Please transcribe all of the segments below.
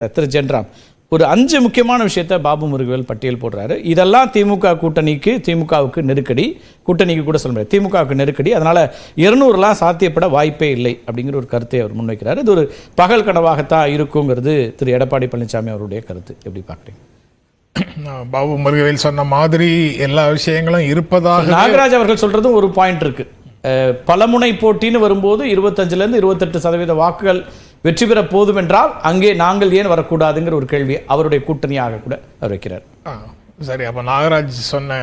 திரு ஜென்ராம் ஒரு 5 முக்கியமான விஷயத்தை பாபு முருகவேல் பட்டியல் போடுறாரு. இதெல்லாம் திமுக கூட்டணிக்கு, திமுகவுக்கு நெருக்கடி, கூட்டணிக்கு கூட சொல்ல முடியாது, திமுகவுக்கு நெருக்கடி. அதனால 200 சாத்தியப்பட வாய்ப்பே இல்லை அப்படிங்கிற ஒரு கருத்தை அவர் முன்வைக்கிறார். இது ஒரு பகல் கனவாகத்தான் இருக்குங்கிறது திரு எடப்பாடி பழனிசாமி அவருடைய கருத்து. எப்படி பார்க்குறீங்க? பாபு முருகவேல் சொன்ன மாதிரி எல்லா விஷயங்களும் இருப்பதாக நாகராஜ் அவர்கள் சொல்றதும் ஒரு பாயிண்ட் இருக்கு. பலமுனை போட்டின்னு வரும்போது 25% 28% வாக்குகள் வெற்றி பெற போதும் என்றால் அங்கே நாங்கள் ஏன் வரக்கூடாதுங்கிற ஒரு கேள்வி அவருடைய கூட்டணியாக கூட அவர் வைக்கிறார். சரி, அப்போ நாகராஜ் சொன்ன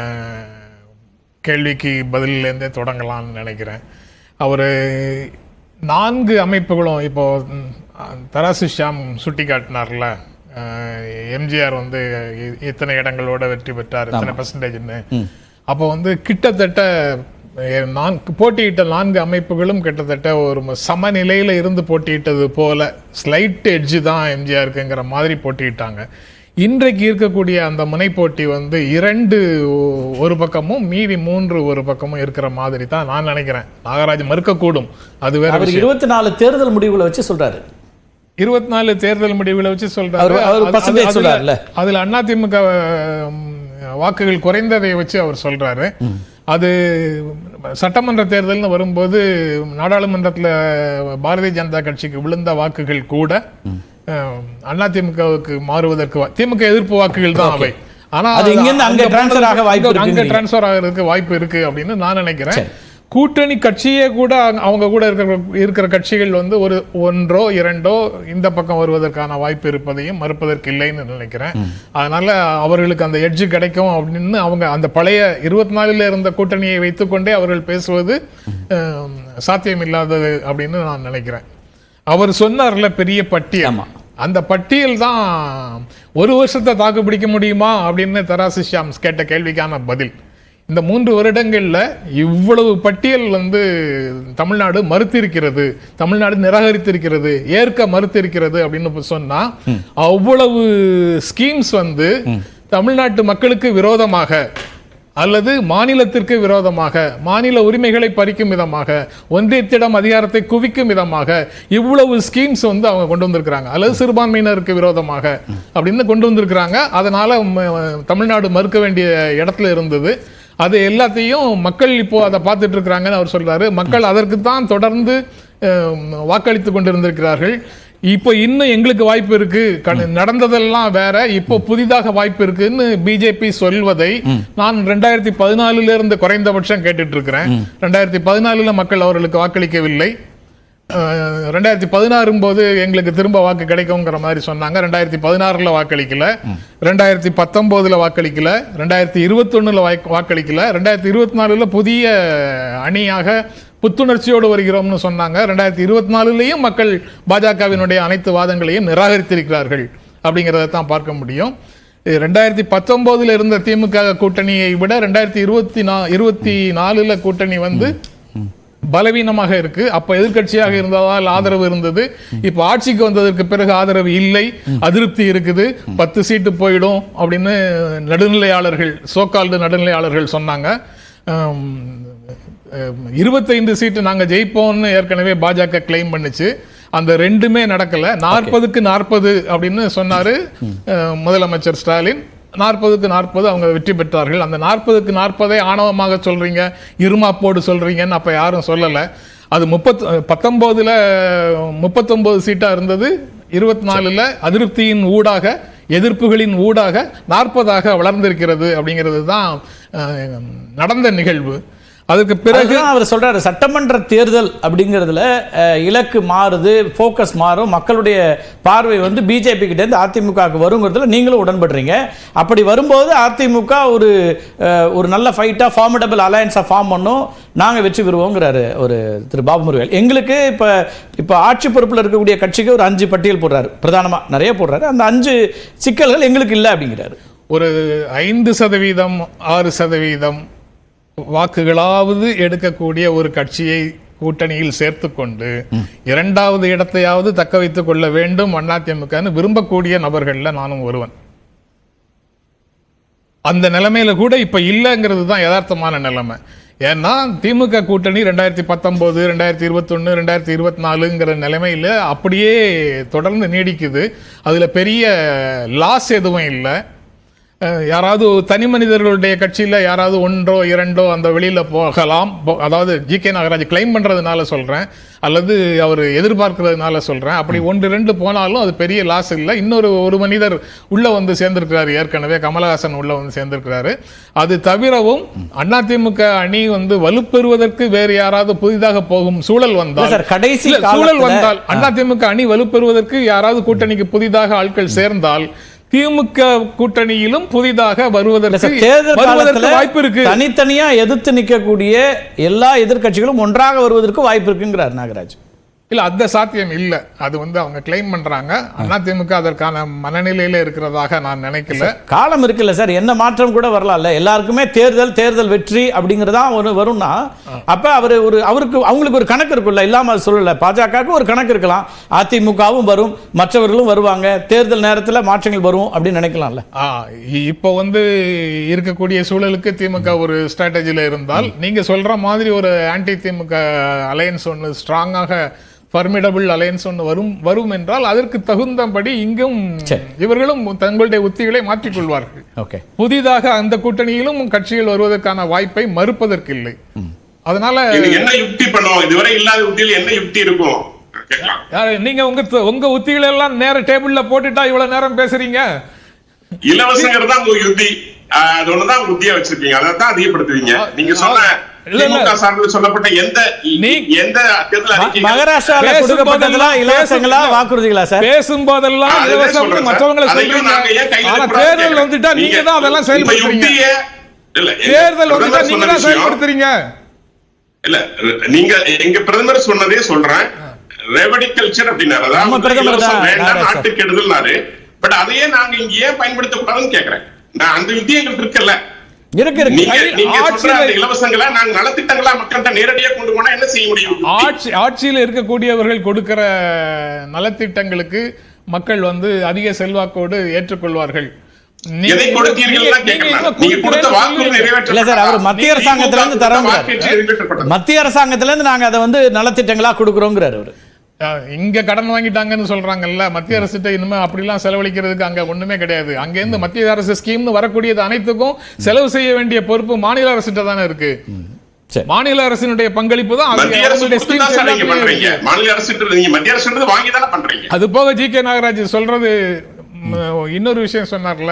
கேள்விக்கு பதிலிலேருந்தே தொடங்கலாம்னு நினைக்கிறேன். அவர் 4 அமைப்புகளும் இப்போ தராசு ஷியாம் சுட்டி காட்டினார்ல, எம்ஜிஆர் இத்தனை இடங்களோட வெற்றி பெற்றார், இத்தனை பெர்சன்டேஜ்னு. அப்போ கிட்டத்தட்ட போட்டியிட்ட 4 அமைப்புகளும் கிட்டத்தட்ட ஒரு சமநிலையில இருந்து போட்டியிட்டது போல, ஸ்லைட் எட்ஜ் தான் எம்ஜிஆருக்குங்கிற மாதிரி போட்டியிட்டாங்க. இன்றைக்கு இருக்கக்கூடிய அந்த முனை போட்டி 2 ஒரு பக்கமும் மீதி 3 ஒரு பக்கமும் இருக்கிற மாதிரி தான் நான் நினைக்கிறேன். நாகராஜ் மறுக்கக்கூடும், அது வேற. 24 தேர்தல் முடிவுகளை வச்சு சொல்றாரு. 24 தேர்தல் முடிவுகளை வச்சு சொல்றாரு. அதுல அதிமுக வாக்குகள் குறைந்ததை வச்சு அவர் சொல்றாரு. அது சட்டமன்ற தேர்தல்னு வரும்போது நாடாளுமன்றத்தில் பாரதிய ஜனதா கட்சிக்கு விழுந்த வாக்குகள் கூட அதிமுகவுக்கு மாறுவதற்கு, திமுக எதிர்ப்பு வாக்குகள் தான் அவை. ஆனா அங்க டிரான்ஸ்பர் ஆகிறதுக்கு வாய்ப்பு இருக்கு அப்படின்னு நான் நினைக்கிறேன். கூட்டணி கட்சியே கூட அவங்க கூட இருக்கிற கட்சிகள் ஒரு 1 2 இந்த பக்கம் வருவதற்கான வாய்ப்பு இருப்பதையும் மறுப்பதற்கு இல்லைன்னு நினைக்கிறேன். அதனால அவர்களுக்கு அந்த எட்ஜ் கிடைக்கும் அப்படின்னு அவங்க அந்த பழைய 24 இருந்த கூட்டணியை வைத்துக்கொண்டே அவர்கள் பேசுவது சாத்தியம் இல்லாதது அப்படின்னு நான் நினைக்கிறேன். அவர் சொன்னார்ல பெரிய பட்டியல், அந்த பட்டியல் தான் 1 வருஷத்தை தாக்கு பிடிக்க முடியுமா அப்படின்னு தராசு ஷியாம் கேட்ட கேள்விக்கான பதில். இந்த 3 வருடங்கள்ல இவ்வளவு பட்டியல் தமிழ்நாடு மறுத்திருக்கிறது, தமிழ்நாடு நிராகரித்திருக்கிறது, ஏற்க மறுத்திருக்கிறது அப்படின்னு சொன்னா, அவ்வளவு ஸ்கீம்ஸ் தமிழ்நாட்டு மக்களுக்கு விரோதமாக அல்லது மாநிலத்திற்கு விரோதமாக, மாநில உரிமைகளை பறிக்கும் விதமாக, ஒன்றியத்திடம் அதிகாரத்தை குவிக்கும் விதமாக இவ்வளவு ஸ்கீம்ஸ் அவங்க கொண்டு வந்திருக்கிறாங்க. அல்லது சிறுபான்மையினருக்கு விரோதமாக அப்படின்னு கொண்டு வந்திருக்கிறாங்க. அதனால தமிழ்நாடு மறுக்க வேண்டிய இடத்துல இருந்தது. அது எல்லாத்தையும் மக்கள் இப்போ அதை பார்த்துட்டு இருக்கிறாங்கன்னு அவர் சொல்றாரு. மக்கள் அதற்கு தான் தொடர்ந்து வாக்களித்து கொண்டிருந்திருக்கிறார்கள். இப்போ இன்னும் எங்களுக்கு வாய்ப்பு இருக்கு, நடந்ததெல்லாம் வேற, இப்போ புதிதாக வாய்ப்பு இருக்குன்னு பிஜேபி சொல்வதை நான் 2014 இருந்து குறைந்தபட்சம் கேட்டுட்டு இருக்கிறேன். 2014 மக்கள் அவர்களுக்கு வாக்களிக்கவில்லை. 2016 போது எங்களுக்கு திரும்ப வாக்கு கிடைக்கும்ங்கிற மாதிரி சொன்னாங்க. 2016 வாக்களிக்கல, 2019 வாக்களிக்கல, 2021 வாக்களிக்கல, 2024 புதிய அணியாக புத்துணர்ச்சியோடு வருகிறோம்னு சொன்னாங்க. 2024 மக்கள் பாஜகவினுடைய அனைத்து வாதங்களையும் நிராகரித்திருக்கிறார்கள் அப்படிங்கிறத தான் பார்க்க முடியும். 2019 இருந்த திமுக கூட்டணியை விட 2024 கூட்டணி பலவீனமாக இருக்கு. அப்ப எதிர்கட்சியாக இருந்ததால் ஆதரவு இருந்தது. இப்ப ஆட்சிக்கு வந்ததற்கு பிறகு ஆதரவு இல்லை, அதிருப்தி இருக்குது. 10 சீட்டு போயிடும் அப்படின்னு நடுநிலையாளர்கள், சோகால்டு நடுநிலையாளர்கள் சொன்னாங்க. 25 சீட்டு நாங்க ஜெயிப்போம்னு ஏற்கனவே பாஜக கிளைம் பண்ணுச்சு. அந்த 2மே நடக்கல. 40க்கு 40 அப்படின்னு சொன்னாரு முதலமைச்சர் ஸ்டாலின். 40க்கு 40 அவங்க வெற்றி பெற்றார்கள். அந்த 40க்கு 40 ஆணவமாக சொல்றீங்க, இருமாப்போடு சொல்றீங்கன்னு அப்ப யாரும் சொல்லல. அது 19ல 39 சீட்டா இருந்தது. 24ல அதிருப்தியின் ஊடாக, எதிர்ப்புகளின் ஊடாக 40ஆக வளர்ந்திருக்கிறது அப்படிங்கிறது தான் நடந்த நிகழ்வு. அதுக்கு பிறகு அவர் சொல்றாரு, சட்டமன்ற தேர்தல் அப்படிங்கிறதுல இலக்கு மாறுது, போக்கஸ் மாறும், மக்களுடைய பார்வை பிஜேபி கிட்ட இருந்து அதிமுகவுக்கு வருங்கிறதுல நீங்களும் உடன்படுறீங்க. அப்படி வரும்போது அதிமுக ஒரு நல்ல ஃபைட்டா, ஃபார்மிடபிள் அலையன்ஸா ஃபார்ம் பண்ணும், நாங்க வெற்றி பெறுவோங்கிறாரு ஒரு திரு பாபு முருகவேல். எங்களுக்கு இப்ப ஆட்சி பொறுப்புல இருக்கக்கூடிய கட்சிக்கு ஒரு 5 பட்டியல் போடுறாரு, பிரதானமா நிறைய போடுறாரு. அந்த 5 சிக்கல்கள் எங்களுக்கு இல்லை அப்படிங்கிறாரு. ஒரு 5% 6% வாக்குகளாவது எடுக்கக்கூடிய ஒரு கட்சியை கூட்டணியில் சேர்த்து கொண்டு 2வது இடத்தையாவது தக்க வைத்துக் கொள்ள வேண்டும் அதிமுக விரும்பக்கூடிய நபர்கள்ல நானும் ஒருவன். அந்த நிலைமையில கூட இப்ப இல்லைங்கிறது தான் யதார்த்தமான நிலைமை. ஏன்னா திமுக கூட்டணி 2019, 2021, 2024 நிலைமையில அப்படியே தொடர்ந்து நீடிக்குது. அதுல பெரிய லாஸ் எதுவும் இல்லை. யாராவது தனி மனிதர்களுடைய கட்சியில யாராவது ஒன்றோ இரண்டோ அந்த வெளியில போகலாம். அதாவது ஜி.கே. நாகராஜ் கிளைம் பண்றதுனால சொல்றேன், அல்லது அவர் எதிர்பார்க்கறதுனால சொல்றேன். அப்படி ஒன்று ரெண்டு போனாலும் அது பெரிய லாஸ் இல்லை. ஒரு மனிதர் உள்ள வந்து சேர்ந்திருக்கிறாரு, ஏற்கனவே கமலஹாசன் உள்ள வந்து சேர்ந்திருக்கிறாரு. அது தவிரவும் அதிமுக அணி வந்து வலுப்பெறுவதற்கு வேறு யாராவது புதிதாக போகும் சூழல் வந்தால் அதிமுக அணி வலுப்பெறுவதற்கு யாராவது கூட்டணிக்கு புதிதாக ஆட்கள் சேர்ந்தால் திமுக கூட்டணியிலும் புதிதாக வருவதற்கு வாய்ப்பு இருக்கு. தனித்தனியா எதிர்த்து நிற்கக்கூடிய எல்லா எதிர்கட்சிகளும் ஒன்றாக வருவதற்கு வாய்ப்பு இருக்குங்கிறார் நாகராஜ். இல்ல, அந்த சாத்தியம் இல்ல. அது வந்து அவங்க கிளைம் பண்றாங்க. அதிமுக அதற்கான மனநிலையில இருக்கிறதாக நான் நினைக்கல. காலம் இருக்குல்ல சார், என்ன மாற்றம் கூட வரலாம்ல. எல்லாருக்குமே தேர்தல் வெற்றி அப்படிங்கறதா வரும்னா அப்ப அவங்களுக்கு ஒரு கணக்கு இருக்குல்ல, இல்லாம சொல்லல. பாஜகவுக்கு ஒரு கணக்கு இருக்கலாம், அதிமுகவும் வரும், மற்றவர்களும் வருவாங்க, தேர்தல் நேரத்தில் மாற்றங்கள் வரும் அப்படின்னு நினைக்கலாம்ல. இப்போ வந்து இருக்கக்கூடிய சூழலுக்கு திமுக ஒரு ஸ்ட்ராட்டஜில இருந்தால், நீங்க சொல்ற மாதிரி ஒரு ஆன்டி திமுக அலையன்ஸ் ஒன்று ஸ்ட்ராங்காக ஃபர்மிடபிள் அலையன்ஸ் ஒன்று வரும் என்றால் அதற்கு தகுந்தபடி இங்கும் இவர்களும் தங்களுடைய உத்திகளை மாற்றிக்கொள்வார்கள். புதிதாக அந்த கூட்டணியிலும் கட்சிகள் வருவதற்கான வாய்ப்பை மறுப்பதற்கு இல்லை. அதனால என்ன யுக்தி பண்ணுவோம், இதுவரை இல்லாத உத்தியில் என்ன யுக்தி இருக்கும்? நீங்க உங்க உத்திகளை எல்லாம் நேர டேபிள்ல போட்டுட்டா இவ்வளவு நேரம் பேசுறீங்க. இலவசங்கிறது தான் உங்க யுக்தி, அது ஒண்ணுதான் உத்தியா வச்சிருக்கீங்க, அதை தான் அதிகப்படுத்துவீங்க. நீங்க சொன்ன சொல்லப்பட்ட எந்த மகாராஷ்டிரால கொடுக்கப்பட்டதெல்லாம் இலவசங்களா வாக்குறுதிகளா சார்? பேசும்போதெல்லாம் இலவசம் மற்றவங்களை சொல்றீங்க. ஆனா தேர்தல் வந்துட்டா நீங்க தான் அதெல்லாம் செயல்படுத்துறீங்க. தேர்தல் வந்துட்டா நீங்க தான் செயல்படுத்துறீங்க. இல்ல, நீங்க எங்க பிரதமர் சொன்னதே சொல்றேன். ரெவடி கல்ச்சர் அப்படின்னாரு, அதாவது நாட்டுக்கு கெடுதல்னாரு. பட் அதையே நாங்க இங்க ஏன் பயன்படுத்த கூடாதுன்னு கேக்குறேன். நான் அந்த யுத்தி எங்களுக்கு இருக்குல்ல, ஆட்சியில் இருக்கக்கூடியவர்கள் கொடுக்கிற நலத்திட்டங்களுக்கு மக்கள் வந்து அதிக செல்வாக்கோடு ஏற்றுக்கொள்வார்கள். மத்திய அரசாங்கத்திலிருந்து மத்திய அரசாங்கத்திலிருந்து நாங்க அதை வந்து நலத்திட்டங்களா கொடுக்கிறோங்கிறார் அவரு. இங்க கடன் வாங்கிட்டாங்கன்னு சொல்றாங்கல்ல, மத்திய அரசு இனிமே அப்படிலாம் செலவழிக்கிறதுக்கு அங்க ஒண்ணுமே கிடையாது. அங்க இருந்து மத்திய அரசு ஸ்கீம்னு வரக்கூடியது அனைத்துக்கும் செலவு செய்ய வேண்டிய பொறுப்பு மாநில அரசுகிட்ட தானே இருக்கு. மாநில அரசினுடைய பங்களிப்பு தான். அது போக ஜி.கே. நாகராஜ் சொல்றது இன்னொரு விஷயம் சொன்னார்ல,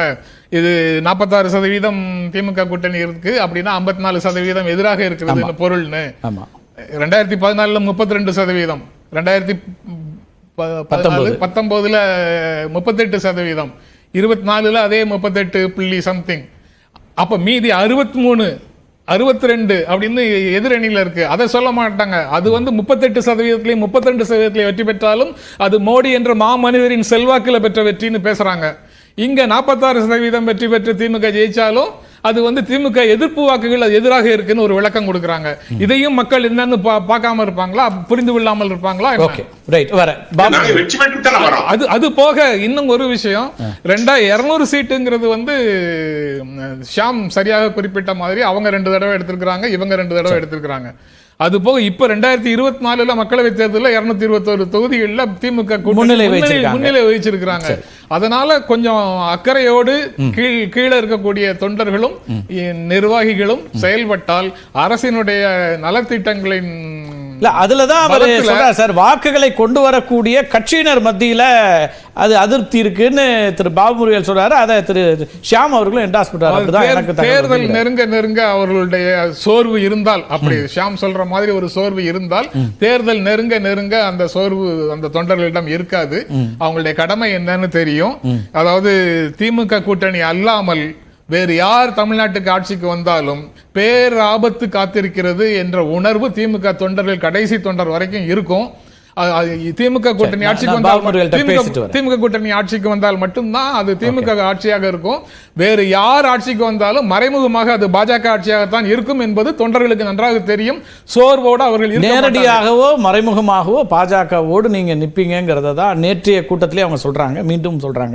இது 46% திமுக கூட்டணி இருக்கு அப்படின்னா 54% எதிராக இருக்கிறது பொருள்னு. 2014 32%, 2019 38%, 24 அதே 38 சம்திங். அப்ப மீதி 63, 62 அப்படின்னு எதிரணியில இருக்கு. அதை சொல்ல மாட்டாங்க. அது வந்து 38%, 32% வெற்றி பெற்றாலும் அது மோடி என்ற மாமனிதரின் செல்வாக்குல பெற்ற வெற்றின்னு பேசுறாங்க. இங்க 46% வெற்றி பெற்று திமுக ஜெயிச்சாலும் அது வந்து திமுக எதிர்ப்பு வாக்குகள் அது எதிராக இருக்குன்னு ஒரு விளக்கம் கொடுக்கறாங்க. இதையும் மக்கள் என்னன்னு பார்க்காம இருப்பாங்களா, புரிந்து கொள்ளாமல் இருப்பாங்களா? அது போக இன்னும் ஒரு விஷயம், 200 சீட்டுங்கிறது வந்து ஷாம் சரியாக குறிப்பிட்ட மாதிரி அவங்க 2 தடவை எடுத்திருக்கிறாங்க, இவங்க 2 தடவை எடுத்திருக்கிறாங்க. அது போக இப்ப 2024 மக்களவை தேர்தலில் 221 தொகுதிகளில் திமுக முன்னிலை வகிச்சிருக்கிறாங்க. அதனால கொஞ்சம் அக்கறையோடு கீழே இருக்கக்கூடிய தொண்டர்களும் நிர்வாகிகளும் செயல்பட்டால் அரசினுடைய நலத்திட்டங்களின் அதுலதான் அவர் சொல்றார் சார், வாக்குகளை கொண்டு வரக்கூடிய கட்சியினர் மத்தியில அது அதிருப்தி இருக்குன்னு திரு பாபு முருகன் சொல்றாரு. அதை திரு ஷியாம் அவர்களும் என்டாஸ் பண்றாரு. தேர்தல் நெருங்க அவர்களுடைய சோர்வு இருந்தால், அப்படி ஷியாம் சொல்ற மாதிரி ஒரு சோர்வு இருந்தால், தேர்தல் நெருங்க அந்த சோர்வு அந்த தொண்டர்களிடம் இருக்காது. அவங்களுடைய கடமை என்னன்னு தெரியும். அதாவது திமுக கூட்டணி அல்லாமல் வேறு யார் தமிழ்நாட்டுக்கு ஆட்சிக்கு வந்தாலும் பேர் ஆபத்து காத்திருக்கிறது என்ற உணர்வு திமுக தொண்டர்கள் கடைசி தொண்டர் வரைக்கும் இருக்கும். திமுக கூட்டணி ஆட்சிக்கு வந்தால் மட்டும்தான் அது திமுக ஆட்சியாக இருக்கும். வேறு யார் ஆட்சிக்கு வந்தாலும் மறைமுகமாக அது பாஜக ஆட்சியாகத்தான் இருக்கும் என்பது தொண்டர்களுக்கு நன்றாக தெரியும். சோர்வோடு அவர்கள் நேரடியாகவோ மறைமுகமாகவோ பாஜகவோடு நீங்க நிப்பீங்கிறத தான் நேற்றைய கூட்டத்திலே அவங்க சொல்றாங்க, மீண்டும் சொல்றாங்க.